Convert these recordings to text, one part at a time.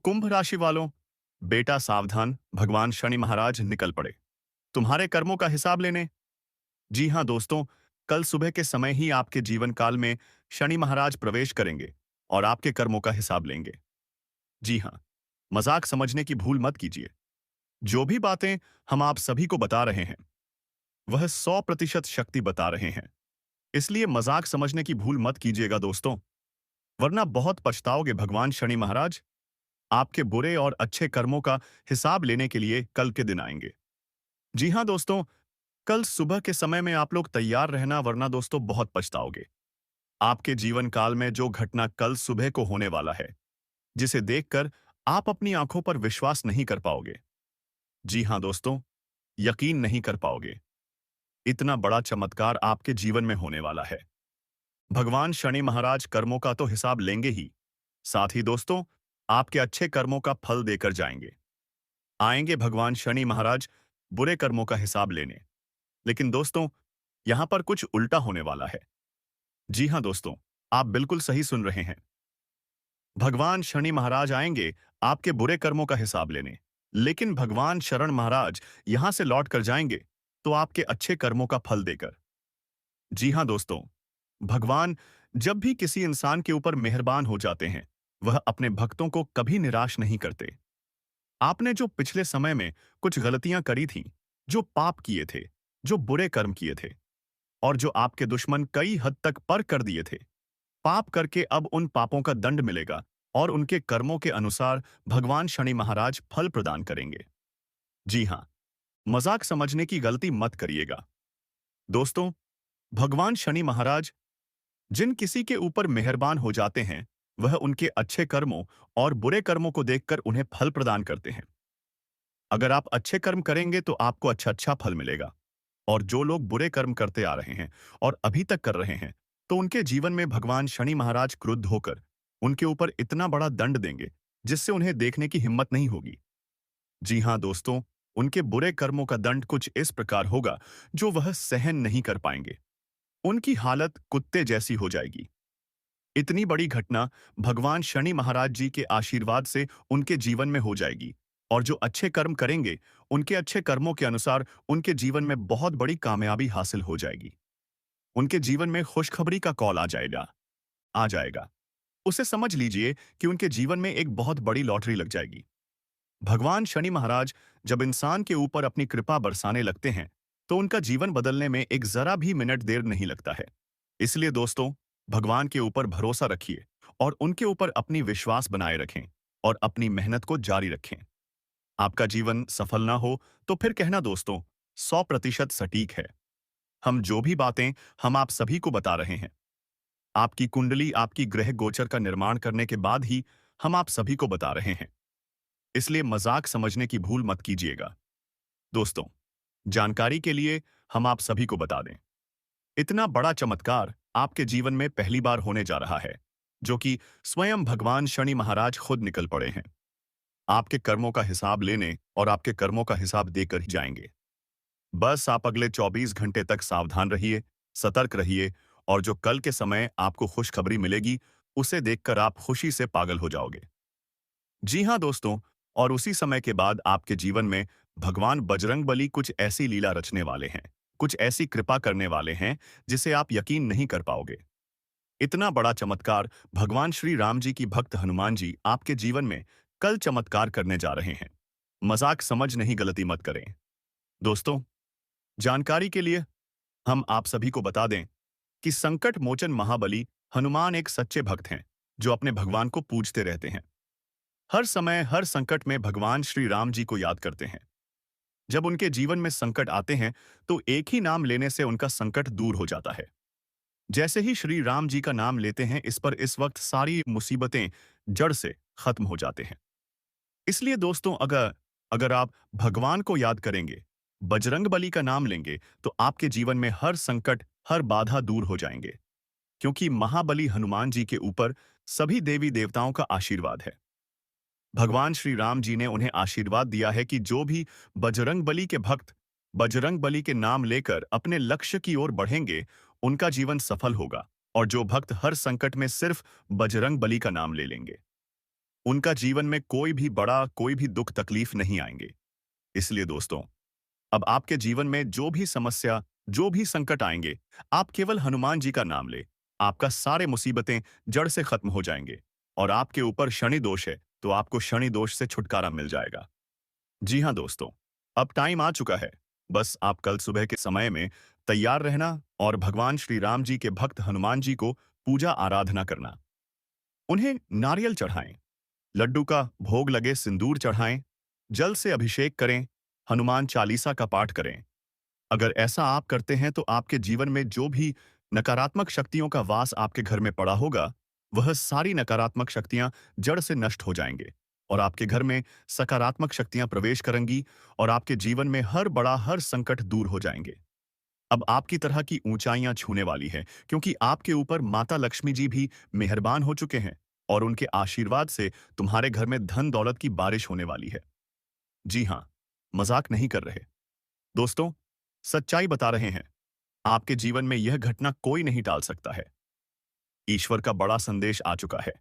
कुंभ राशि वालों, बेटा सावधान, भगवान शनि महाराज निकल पड़े तुम्हारे कर्मों का हिसाब लेने। जी हां दोस्तों, कल सुबह के समय ही आपके जीवन काल में शनि महाराज प्रवेश करेंगे और आपके कर्मों का हिसाब लेंगे। जी हां, मजाक समझने की भूल मत कीजिए। जो भी बातें हम आप सभी को बता रहे हैं वह 100% शक्ति बता रहे हैं। इसलिए मजाक समझने की भूल मत कीजिएगा दोस्तों, वरना बहुत पछताओगे। भगवान शनि महाराज आपके बुरे और अच्छे कर्मों का हिसाब लेने के लिए कल के दिन आएंगे। जी हां दोस्तों, कल सुबह के समय में आप लोग तैयार रहना, वरना दोस्तों बहुत पछताओगे। आपके जीवन काल में जो घटना कल सुबह को होने वाला है, जिसे देखकर आप अपनी आंखों पर विश्वास नहीं कर पाओगे। जी हां दोस्तों, यकीन नहीं कर पाओगे। इतना बड़ा चमत्कार आपके जीवन में होने वाला है। भगवान शनि महाराज कर्मों का तो हिसाब लेंगे ही, साथ ही दोस्तों आपके अच्छे कर्मों का फल देकर जाएंगे। आएंगे भगवान शनि महाराज बुरे कर्मों का हिसाब लेने। लेकिन दोस्तों, यहां पर कुछ उल्टा होने वाला है। जी हां दोस्तों, आप बिल्कुल सही सुन रहे हैं। भगवान शनि महाराज आएंगे आपके बुरे कर्मों का हिसाब लेने, लेकिन भगवान शरण महाराज यहां से लौट कर जाएंगे तो आपके अच्छे कर्मों का फल देकर। जी हां दोस्तों, भगवान जब भी किसी इंसान के ऊपर मेहरबान हो जाते हैं, वह अपने भक्तों को कभी निराश नहीं करते। आपने जो पिछले समय में कुछ गलतियां करी थीं, जो पाप किए थे, जो बुरे कर्म किए थे, और जो आपके दुश्मन कई हद तक पर कर दिए थे, पाप करके अब उन पापों का दंड मिलेगा और उनके कर्मों के अनुसार भगवान शनि महाराज फल प्रदान करेंगे। जी हां, मजाक समझने की गलती मत करिएगा। दोस्तों, भगवान शनि महाराज जिन किसी के ऊपर मेहरबान हो जाते हैं, वह उनके अच्छे कर्मों और बुरे कर्मों को देखकर उन्हें फल प्रदान करते हैं। अगर आप अच्छे कर्म करेंगे तो आपको अच्छा अच्छा फल मिलेगा, और जो लोग बुरे कर्म करते आ रहे हैं और अभी तक कर रहे हैं, तो उनके जीवन में भगवान शनि महाराज क्रुद्ध होकर उनके ऊपर इतना बड़ा दंड देंगे जिससे उन्हें देखने की हिम्मत नहीं होगी। जी हां दोस्तों, उनके बुरे कर्मों का दंड कुछ इस प्रकार होगा जो वह सहन नहीं कर पाएंगे। उनकी हालत कुत्ते जैसी हो जाएगी। इतनी बड़ी घटना भगवान शनि महाराज जी के आशीर्वाद से उनके जीवन में हो जाएगी, और जो अच्छे कर्म करेंगे उनके अच्छे कर्मों के अनुसार उनके जीवन में बहुत बड़ी कामयाबी हासिल हो जाएगी। उनके जीवन में खुशखबरी का कॉल आ जाएगा। उसे समझ लीजिए कि उनके जीवन में एक बहुत बड़ी लॉटरी लग जाएगी। भगवान शनि महाराज जब इंसान के ऊपर अपनी कृपा बरसाने लगते हैं, तो उनका जीवन बदलने में एक जरा भी मिनट देर नहीं लगता है। इसलिए दोस्तों, भगवान के ऊपर भरोसा रखिए और उनके ऊपर अपनी विश्वास बनाए रखें और अपनी मेहनत को जारी रखें। आपका जीवन सफल ना हो तो फिर कहना दोस्तों, 100% सटीक है। हम जो भी बातें हम आप सभी को बता रहे हैं, आपकी कुंडली आपकी ग्रह गोचर का निर्माण करने के बाद ही हम आप सभी को बता रहे हैं। इसलिए मजाक समझने की भूल मत कीजिएगा। दोस्तों, जानकारी के लिए हम आप सभी को बता दें, इतना बड़ा चमत्कार आपके जीवन में पहली बार होने जा रहा है, जो कि स्वयं भगवान शनि महाराज खुद निकल पड़े हैं आपके कर्मों का हिसाब लेने, और आपके कर्मों का हिसाब देकर ही जाएंगे। बस आप अगले 24 घंटे तक सावधान रहिए, सतर्क रहिए, और जो कल के समय आपको खुशखबरी मिलेगी उसे देखकर आप खुशी से पागल हो जाओगे। जी हाँ दोस्तों, और उसी समय के बाद आपके जीवन में भगवान बजरंगबली कुछ ऐसी लीला रचने वाले हैं, कुछ ऐसी कृपा करने वाले हैं जिसे आप यकीन नहीं कर पाओगे। इतना बड़ा चमत्कार भगवान श्री राम जी की भक्त हनुमान जी आपके जीवन में कल चमत्कार करने जा रहे हैं। मजाक समझ नहीं, गलती मत करें। दोस्तों, जानकारी के लिए हम आप सभी को बता दें कि संकट मोचन महाबली हनुमान एक सच्चे भक्त हैं जो अपने भगवान को पूजते रहते हैं। हर समय हर संकट में भगवान श्री राम जी को याद करते हैं। जब उनके जीवन में संकट आते हैं तो एक ही नाम लेने से उनका संकट दूर हो जाता है। जैसे ही श्री राम जी का नाम लेते हैं, इस पर इस वक्त सारी मुसीबतें जड़ से खत्म हो जाते हैं। इसलिए दोस्तों, अगर अगर आप भगवान को याद करेंगे, बजरंगबली का नाम लेंगे, तो आपके जीवन में हर संकट, हर बाधा दूर हो जाएंगे, क्योंकि महाबली हनुमान जी के ऊपर सभी देवी देवताओं का आशीर्वाद है। भगवान श्री राम जी ने उन्हें आशीर्वाद दिया है कि जो भी बजरंगबली के भक्त बजरंगबली के नाम लेकर अपने लक्ष्य की ओर बढ़ेंगे, उनका जीवन सफल होगा, और जो भक्त हर संकट में सिर्फ बजरंगबली का नाम ले लेंगे, उनका जीवन में कोई भी दुख तकलीफ नहीं आएंगे। इसलिए दोस्तों, अब आपके जीवन में जो भी समस्या, जो भी संकट आएंगे, आप केवल हनुमान जी का नाम ले। आपका सारे मुसीबतें जड़ से खत्म हो जाएंगे। और आपके ऊपर शनि दोष है, तो आपको शनि दोष से छुटकारा मिल जाएगा। जी हाँ दोस्तों, अब टाइम आ चुका है। बस आप कल सुबह के समय में तैयार रहना और भगवान श्री राम जी के भक्त हनुमान जी को पूजा आराधना करना। उन्हें नारियल चढ़ाएं, लड्डू का भोग लगे सिंदूर चढ़ाएं, जल से अभिषेक करें, हनुमान चालीसा का पाठ करें। अगर ऐसा आप करते हैं तो आपके जीवन में जो भी नकारात्मक शक्तियों का वास आपके घर में पड़ा होगा, वह सारी नकारात्मक शक्तियां जड़ से नष्ट हो जाएंगे और आपके घर में सकारात्मक शक्तियां प्रवेश करेंगी और आपके जीवन में हर संकट दूर हो जाएंगे। अब आपकी तरह की ऊंचाइयां छूने वाली है, क्योंकि आपके ऊपर माता लक्ष्मी जी भी मेहरबान हो चुके हैं और उनके आशीर्वाद से तुम्हारे घर में धन दौलत की बारिश होने वाली है। जी हाँ, मजाक नहीं कर रहे दोस्तों, सच्चाई बता रहे हैं। आपके जीवन में यह घटना कोई नहीं टाल सकता है। ईश्वर का बड़ा संदेश आ चुका है।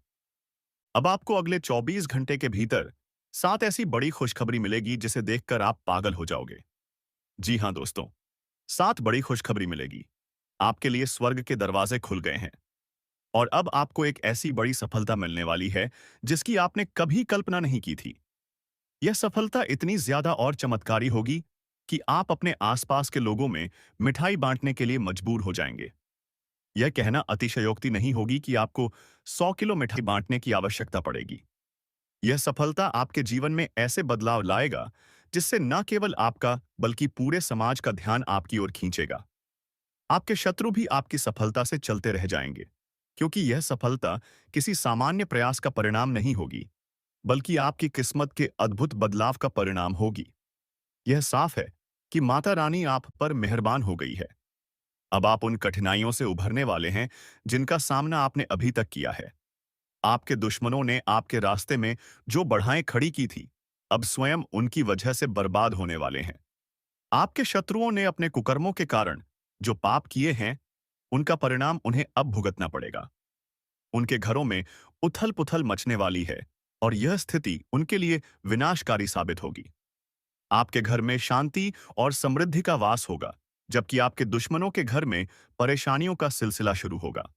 अब आपको अगले 24 घंटे के भीतर 7 ऐसी बड़ी खुशखबरी मिलेगी जिसे देखकर आप पागल हो जाओगे। जी हाँ दोस्तों, 7 बड़ी खुशखबरी मिलेगी। आपके लिए स्वर्ग के दरवाजे खुल गए हैं और अब आपको एक ऐसी बड़ी सफलता मिलने वाली है जिसकी आपने कभी कल्पना नहीं की थी। यह सफलता इतनी ज्यादा और चमत्कारी होगी कि आप अपने आसपास के लोगों में मिठाई बांटने के लिए मजबूर हो जाएंगे। यह कहना अतिशयोक्ति नहीं होगी कि आपको 100 किलो मिठाई बांटने की आवश्यकता पड़ेगी। यह सफलता आपके जीवन में ऐसे बदलाव लाएगा जिससे न केवल आपका बल्कि पूरे समाज का ध्यान आपकी ओर खींचेगा। आपके शत्रु भी आपकी सफलता से चलते रह जाएंगे, क्योंकि यह सफलता किसी सामान्य प्रयास का परिणाम नहीं होगी, बल्कि आपकी किस्मत के अद्भुत बदलाव का परिणाम होगी। यह साफ है कि माता रानी आप पर मेहरबान हो गई है। अब आप उन कठिनाइयों से उभरने वाले हैं जिनका सामना आपने अभी तक किया है। आपके दुश्मनों ने आपके रास्ते में जो बाधाएं खड़ी की थी, अब स्वयं उनकी वजह से बर्बाद होने वाले हैं। आपके शत्रुओं ने अपने कुकर्मों के कारण जो पाप किए हैं, उनका परिणाम उन्हें अब भुगतना पड़ेगा। उनके घरों में उथल-पुथल मचने वाली है और यह स्थिति उनके लिए विनाशकारी साबित होगी। आपके घर में शांति और समृद्धि का वास होगा, जबकि आपके दुश्मनों के घर में परेशानियों का सिलसिला शुरू होगा।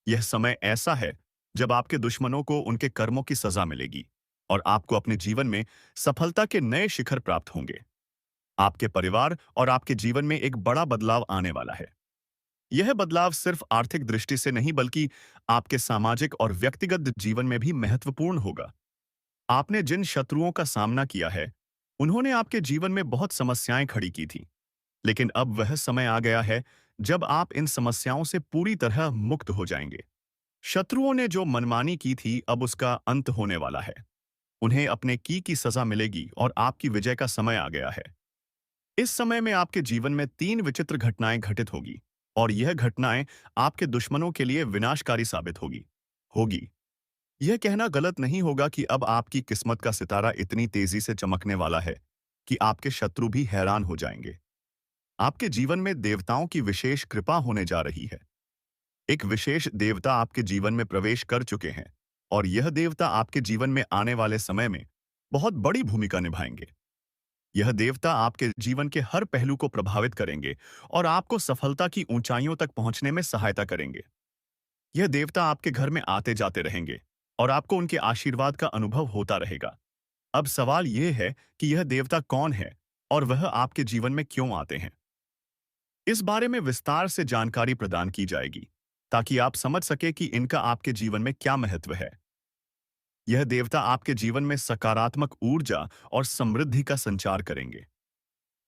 यह समय ऐसा है जब आपके दुश्मनों को उनके कर्मों की सजा मिलेगी और आपको अपने जीवन में सफलता के नए शिखर प्राप्त होंगे। आपके परिवार और आपके जीवन में एक बड़ा बदलाव आने वाला है। यह बदलाव सिर्फ आर्थिक दृष्टि से नहीं बल्कि आपके सामाजिक और व्यक्तिगत जीवन में भी महत्वपूर्ण होगा। आपने जिन शत्रुओं का सामना किया है, उन्होंने आपके जीवन में बहुत समस्याएं खड़ी की थी, लेकिन अब वह समय आ गया है जब आप इन समस्याओं से पूरी तरह मुक्त हो जाएंगे। शत्रुओं ने जो मनमानी की थी, अब उसका अंत होने वाला है। उन्हें अपने की सजा मिलेगी और आपकी विजय का समय आ गया है। इस समय में आपके जीवन में 3 विचित्र घटनाएं घटित होगी और यह घटनाएं आपके दुश्मनों के लिए विनाशकारी साबित होगी होगी यह कहना गलत नहीं होगा कि अब आपकी किस्मत का सितारा इतनी तेजी से चमकने वाला है कि आपके शत्रु भी हैरान हो जाएंगे। आपके जीवन में देवताओं की विशेष कृपा होने जा रही है। एक विशेष देवता आपके जीवन में प्रवेश कर चुके हैं और यह देवता आपके जीवन में आने वाले समय में बहुत बड़ी भूमिका निभाएंगे। यह देवता आपके जीवन के हर पहलू को प्रभावित करेंगे और आपको सफलता की ऊंचाइयों तक पहुंचने में सहायता करेंगे। यह देवता आपके घर में आते जाते रहेंगे और आपको उनके आशीर्वाद का अनुभव होता रहेगा। अब सवाल यह है कि यह देवता कौन है और वह आपके जीवन में क्यों आते हैं। इस बारे में विस्तार से जानकारी प्रदान की जाएगी ताकि आप समझ सके कि इनका आपके जीवन में क्या महत्व है। यह देवता आपके जीवन में सकारात्मक ऊर्जा और समृद्धि का संचार करेंगे।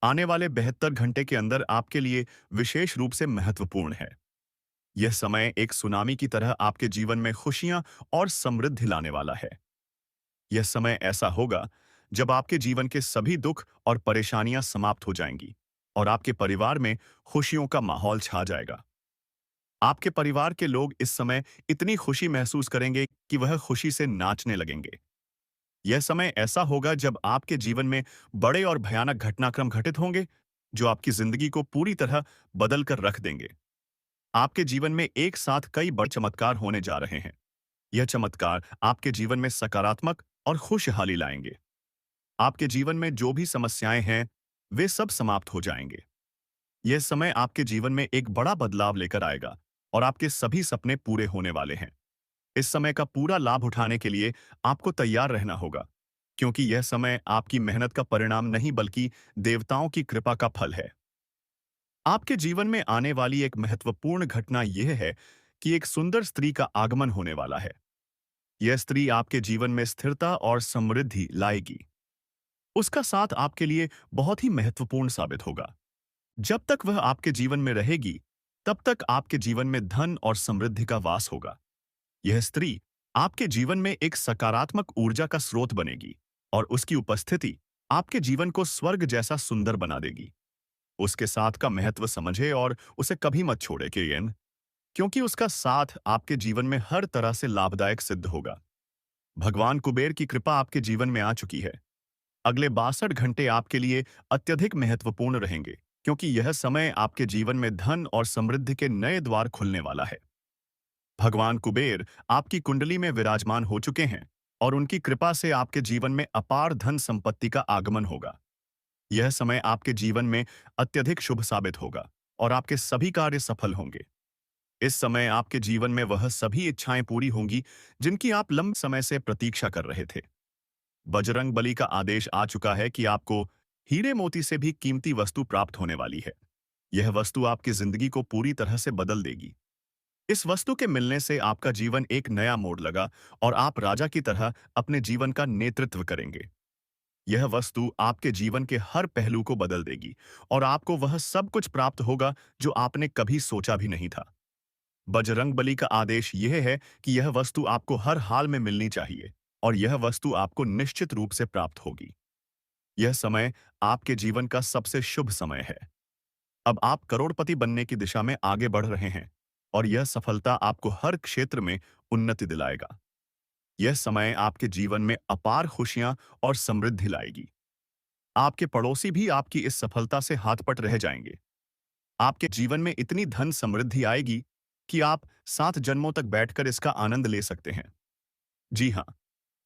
आने वाले 72 घंटे के अंदर आपके लिए विशेष रूप से महत्वपूर्ण है। यह समय एक सुनामी की तरह आपके जीवन में खुशियां और समृद्धि लाने वाला है। यह समय ऐसा होगा जब आपके जीवन के सभी दुख और परेशानियां समाप्त हो जाएंगी और आपके परिवार में खुशियों का माहौल छा जाएगा। आपके परिवार के लोग इस समय इतनी खुशी महसूस करेंगे कि वह खुशी से नाचने लगेंगे। यह समय ऐसा होगा जब आपके जीवन में बड़े और भयानक घटनाक्रम घटित होंगे, जो आपकी जिंदगी को पूरी तरह बदल कर रख देंगे। आपके जीवन में एक साथ कई बड़े चमत्कार होने जा रहे हैं। यह चमत्कार आपके जीवन में सकारात्मक और खुशहाली लाएंगे। आपके जीवन में जो भी समस्याएं हैं, वे सब समाप्त हो जाएंगे। यह समय आपके जीवन में एक बड़ा बदलाव लेकर आएगा और आपके सभी सपने पूरे होने वाले हैं। इस समय का पूरा लाभ उठाने के लिए आपको तैयार रहना होगा, क्योंकि यह समय आपकी मेहनत का परिणाम नहीं बल्कि देवताओं की कृपा का फल है। आपके जीवन में आने वाली एक महत्वपूर्ण घटना यह है कि एक सुंदर स्त्री का आगमन होने वाला है। यह स्त्री आपके जीवन में स्थिरता और समृद्धि लाएगी। उसका साथ आपके लिए बहुत ही महत्वपूर्ण साबित होगा। जब तक वह आपके जीवन में रहेगी, तब तक आपके जीवन में धन और समृद्धि का वास होगा। यह स्त्री आपके जीवन में एक सकारात्मक ऊर्जा का स्रोत बनेगी और उसकी उपस्थिति आपके जीवन को स्वर्ग जैसा सुंदर बना देगी। उसके साथ का महत्व समझे और उसे कभी मत छोड़े केएन, क्योंकि उसका साथ आपके जीवन में हर तरह से लाभदायक सिद्ध होगा। भगवान कुबेर की कृपा आपके जीवन में आ चुकी है। अगले 62 घंटे आपके लिए अत्यधिक महत्वपूर्ण रहेंगे, क्योंकि यह समय आपके जीवन में धन और समृद्धि के नए द्वार खुलने वाला है। भगवान कुबेर आपकी कुंडली में विराजमान हो चुके हैं और उनकी कृपा से आपके जीवन में अपार धन संपत्ति का आगमन होगा। यह समय आपके जीवन में अत्यधिक शुभ साबित होगा और आपके सभी कार्य सफल होंगे। इस समय आपके जीवन में वह सभी इच्छाएं पूरी होंगी जिनकी आप लंबे समय से प्रतीक्षा कर रहे थे। बजरंग बली का आदेश आ चुका है कि आपको हीरे मोती से भी कीमती वस्तु प्राप्त होने वाली है। यह वस्तु आपकी जिंदगी को पूरी तरह से बदल देगी। इस वस्तु के मिलने से आपका जीवन एक नया मोड़ लगा और आप राजा की तरह अपने जीवन का नेतृत्व करेंगे। यह वस्तु आपके जीवन के हर पहलू को बदल देगी और आपको वह सब कुछ प्राप्त होगा जो आपने कभी सोचा भी नहीं था। बजरंगबली का आदेश यह है कि यह वस्तु आपको हर हाल में मिलनी चाहिए और यह वस्तु आपको निश्चित रूप से प्राप्त होगी। यह समय आपके जीवन का सबसे शुभ समय है। अब आप करोड़पति बनने की दिशा में आगे बढ़ रहे हैं और यह सफलता आपको हर क्षेत्र में उन्नति दिलाएगा। यह समय आपके जीवन में अपार खुशियां और समृद्धि लाएगी। आपके पड़ोसी भी आपकी इस सफलता से हाथपट रह जाएंगे। आपके जीवन में इतनी धन समृद्धि आएगी कि आप 7 जन्मों तक बैठकर इसका आनंद ले सकते हैं। जी हाँ,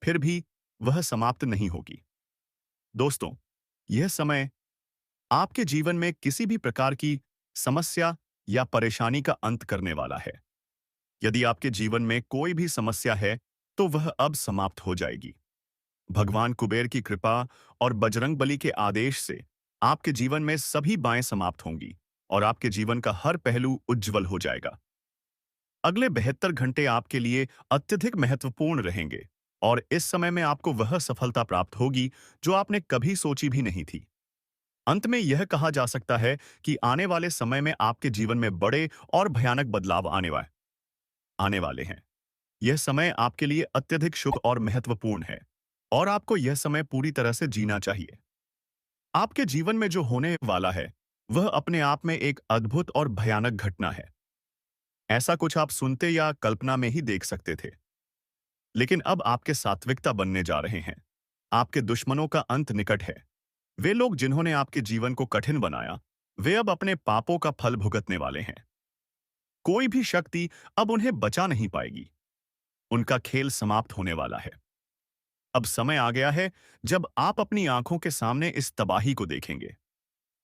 फिर भी वह समाप्त नहीं होगी। दोस्तों, यह समय आपके जीवन में किसी भी प्रकार की समस्या या परेशानी का अंत करने वाला है। यदि आपके जीवन में कोई भी समस्या है, तो वह अब समाप्त हो जाएगी। भगवान कुबेर की कृपा और बजरंगबली के आदेश से आपके जीवन में सभी बाएं समाप्त होंगी और आपके जीवन का हर पहलू उज्जवल हो जाएगा। अगले 72 घंटे आपके लिए अत्यधिक महत्वपूर्ण रहेंगे और इस समय में आपको वह सफलता प्राप्त होगी जो आपने कभी सोची भी नहीं थी। अंत में यह कहा जा सकता है कि आने वाले समय में आपके जीवन में बड़े और भयानक बदलाव आने वाले हैं। यह समय आपके लिए अत्यधिक शुभ और महत्वपूर्ण है और आपको यह समय पूरी तरह से जीना चाहिए। आपके जीवन में जो होने वाला है, वह अपने आप में एक अद्भुत और भयानक घटना है। ऐसा कुछ आप सुनते या कल्पना में ही देख सकते थे। लेकिन अब आपके सात्विकता बनने जा रहे हैं। आपके दुश्मनों का अंत निकट है। वे लोग जिन्होंने आपके जीवन को कठिन बनाया, वे अब अपने पापों का फल भुगतने वाले हैं। कोई भी शक्ति अब उन्हें बचा नहीं पाएगी। उनका खेल समाप्त होने वाला है। अब समय आ गया है जब आप अपनी आंखों के सामने इस तबाही को देखेंगे।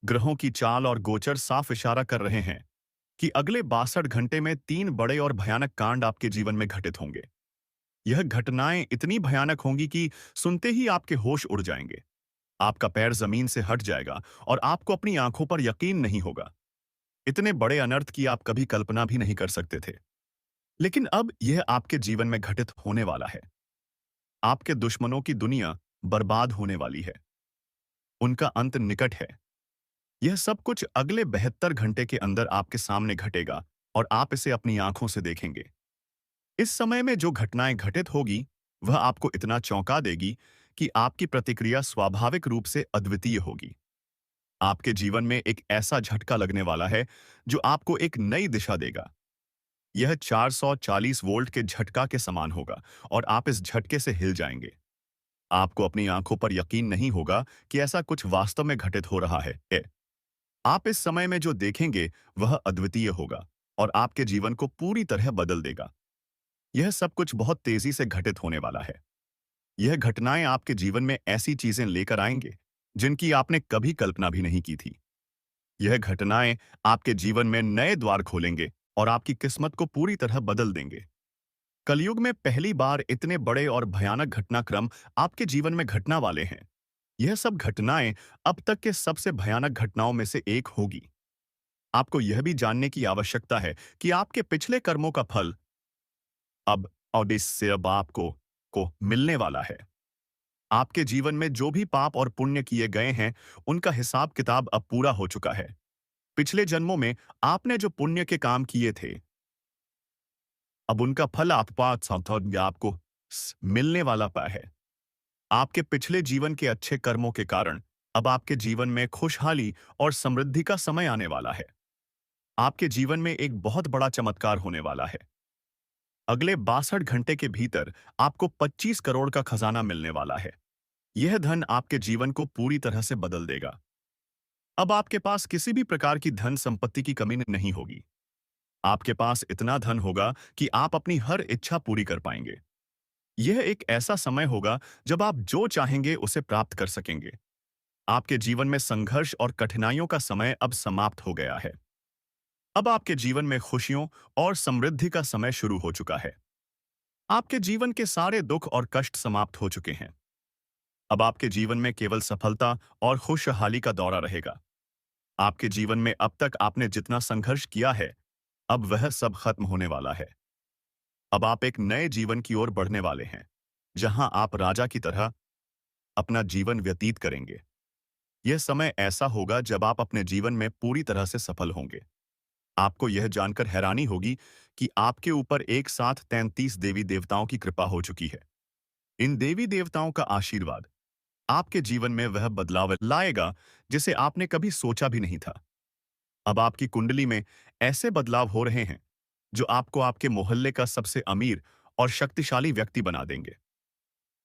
ग्रहों की चाल और गोचर साफ इशारा कर रहे हैं कि अगले 62 घंटे में 3 बड़े और भयानक कांड आपके जीवन में घटित होंगे। यह घटनाएं इतनी भयानक होंगी कि सुनते ही आपके होश उड़ जाएंगे। आपका पैर जमीन से हट जाएगा और आपको अपनी आंखों पर यकीन नहीं होगा। इतने बड़े अनर्थ की आप कभी कल्पना भी नहीं कर सकते थे। लेकिन अब यह आपके जीवन में घटित होने वाला है। आपके दुश्मनों की दुनिया बर्बाद होने वाली है। उनका अंत निकट है। यह सब कुछ अगले 72 घंटे के अंदर आपके सामने घटेगा और आप इसे अपनी आंखों से देखेंगे। इस समय में जो घटनाएं घटित होगी, वह आपको इतना चौंका देगी कि आपकी प्रतिक्रिया स्वाभाविक रूप से अद्वितीय होगी। आपके जीवन में एक ऐसा झटका लगने वाला है जो आपको एक नई दिशा देगा। यह 440 वोल्ट के झटका के समान होगा और आप इस झटके से हिल जाएंगे। आपको अपनी आंखों पर यकीन नहीं होगा कि ऐसा कुछ वास्तव में घटित हो रहा है। आप इस समय में जो देखेंगे वह अद्वितीय होगा और आपके जीवन को पूरी तरह बदल देगा। यह सब कुछ बहुत तेजी से घटित होने वाला है। यह घटनाएं आपके जीवन में ऐसी चीजें लेकर आएंगे जिनकी आपने कभी कल्पना भी नहीं की थी। यह घटनाएं आपके जीवन में नए द्वार खोलेंगे और आपकी किस्मत को पूरी तरह बदल देंगे। कलयुग में पहली बार इतने बड़े और भयानक घटनाक्रम आपके जीवन में घटना वाले हैं। यह सब घटनाएं अब तक के सबसे भयानक घटनाओं में से एक होगी। आपको यह भी जानने की आवश्यकता है कि आपके पिछले कर्मों का फल अब और इससे अब आपको मिलने वाला है। आपके जीवन में जो भी पाप और पुण्य किए गए हैं, उनका हिसाब किताब अब पूरा हो चुका है। पिछले जन्मों में आपने जो पुण्य के काम किए थे, अब उनका फल आपको मिलने वाला पा है। आपके पिछले जीवन के अच्छे कर्मों के कारण अब आपके जीवन में खुशहाली और समृद्धि का समय आने वाला है। आपके जीवन में एक बहुत बड़ा चमत्कार होने वाला है। अगले 62 घंटे के भीतर आपको 25 करोड़ का खजाना मिलने वाला है। यह धन आपके जीवन को पूरी तरह से बदल देगा। अब आपके पास किसी भी प्रकार की धन संपत्ति की कमी नहीं होगी। आपके पास इतना धन होगा कि आप अपनी हर इच्छा पूरी कर पाएंगे। यह एक ऐसा समय होगा जब आप जो चाहेंगे उसे प्राप्त कर सकेंगे। आपके जीवन में संघर्ष और कठिनाइयों का समय अब समाप्त हो गया है। अब आपके जीवन में खुशियों और समृद्धि का समय शुरू हो चुका है। आपके जीवन के सारे दुख और कष्ट समाप्त हो चुके हैं। अब आपके जीवन में केवल सफलता और खुशहाली का दौरा रहेगा। आपके जीवन में अब तक आपने जितना संघर्ष किया है, अब वह सब खत्म होने वाला है। अब आप एक नए जीवन की ओर बढ़ने वाले हैं, जहां आप राजा की तरह अपना जीवन व्यतीत करेंगे। यह समय ऐसा होगा जब आप अपने जीवन में पूरी तरह से सफल होंगे। आपको यह जानकर हैरानी होगी कि आपके ऊपर एक साथ 33 देवी देवताओं की कृपा हो चुकी है। इन देवी देवताओं का आशीर्वाद आपके जीवन में वह बदलाव लाएगा जिसे आपने कभी सोचा भी नहीं था। अब आपकी कुंडली में ऐसे बदलाव हो रहे हैं जो आपको आपके मोहल्ले का सबसे अमीर और शक्तिशाली व्यक्ति बना देंगे।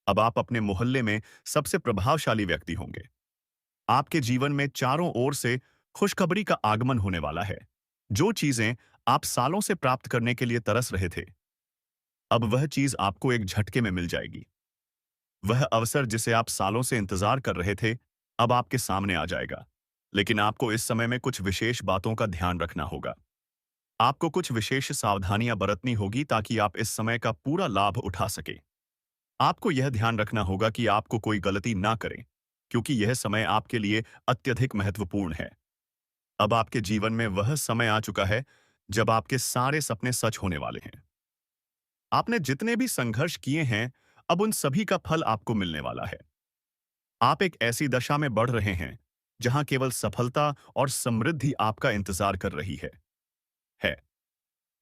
अब आप अपने मोहल्ले में सबसे प्रभावशाली व्यक्ति होंगे। आपके जीवन में चारों ओर से खुशखबरी का आगमन होने वाला है। जो चीजें आप सालों से प्राप्त करने के लिए तरस रहे थे, अब वह चीज आपको एक झटके में मिल जाएगी। वह अवसर जिसे आप सालों से इंतजार कर रहे थे, अब आपके सामने आ जाएगा। लेकिन आपको इस समय में कुछ विशेष बातों का ध्यान रखना होगा। आपको कुछ विशेष सावधानियां बरतनी होगी ताकि आप इस समय का पूरा लाभ उठा सके। आपको यह ध्यान रखना होगा कि आपको कोई गलती ना करें, क्योंकि यह समय आपके लिए अत्यधिक महत्वपूर्ण है। अब आपके जीवन में वह समय आ चुका है जब आपके सारे सपने सच होने वाले हैं। आपने जितने भी संघर्ष किए हैं, अब उन सभी का फल आपको मिलने वाला है। आप एक ऐसी दशा में बढ़ रहे हैं जहां केवल सफलता और समृद्धि आपका इंतजार कर रही है।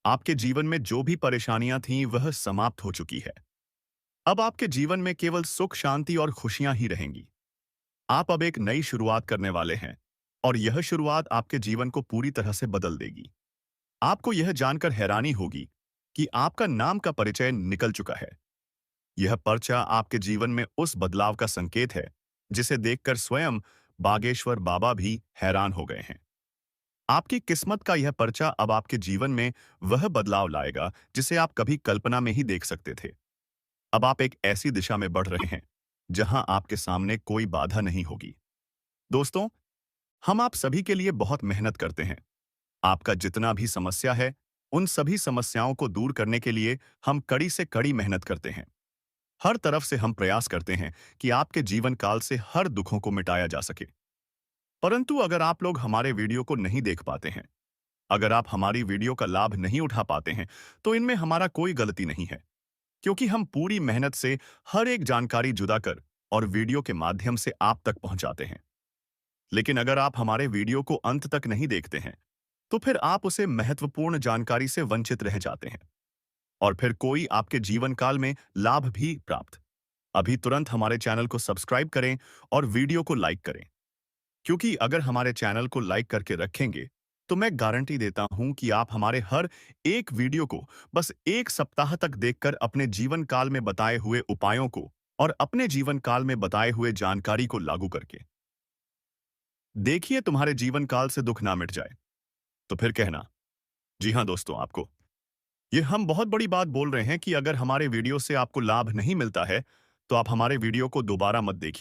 आपके जीवन में जो भी परेशानियां थीं वह समाप्त हो चुकी है। अब आपके जीवन में केवल सुख शांति और खुशियां ही रहेंगी। आप अब एक नई शुरुआत करने वाले हैं और यह शुरुआत आपके जीवन को पूरी तरह से बदल देगी। आपको यह जानकर हैरानी होगी कि आपका नाम का परिचय निकल चुका है। यह पर्चा आपके जीवन में उस बदलाव का संकेत है जिसे देखकर स्वयं बागेश्वर बाबा भी हैरान हो गए हैं। आपकी किस्मत का यह पर्चा अब आपके जीवन में वह बदलाव लाएगा जिसे आप कभी कल्पना में ही देख सकते थे। अब आप एक ऐसी दिशा में बढ़ रहे हैं जहां आपके सामने कोई बाधा नहीं होगी। दोस्तों, हम आप सभी के लिए बहुत मेहनत करते हैं। आपका जितना भी समस्या है, उन सभी समस्याओं को दूर करने के लिए हम कड़ी से कड़ी मेहनत करते हैं। हर तरफ से हम प्रयास करते हैं कि आपके जीवन काल से हर दुखों को मिटाया जा सके। परंतु अगर आप लोग हमारे वीडियो को नहीं देख पाते हैं, अगर आप हमारी वीडियो का लाभ नहीं उठा पाते हैं, तो इनमें हमारा कोई गलती नहीं है, क्योंकि हम पूरी मेहनत से हर एक जानकारी जुदा कर और वीडियो के माध्यम से आप तक पहुंचाते हैं। लेकिन अगर आप हमारे वीडियो को अंत तक नहीं देखते हैं, तो फिर आप उसे महत्वपूर्ण जानकारी से वंचित रह जाते हैं और फिर कोई आपके जीवन काल में लाभ भी प्राप्त। अभी तुरंत हमारे चैनल को सब्सक्राइब करें और वीडियो को लाइक करें, क्योंकि अगर हमारे चैनल को लाइक करके रखेंगे तो मैं गारंटी देता हूं कि आप हमारे हर एक वीडियो को बस एक सप्ताह तक देखकर अपने जीवन काल में बताए हुए उपायों को और अपने जीवन काल में बताए हुए जानकारी को लागू करके देखिए तुम्हारे जीवन काल से दुख ना मिट जाए। तो फिर कहना, जी हाँ दोस्तों, आपको ये हम बहुत बड़ी बात बोल रहे हैं कि अगर हमारे वीडियो से आपको लाभ नहीं मिलता है, तो आप हमारे वीडियो को दोबारा मत देखिए।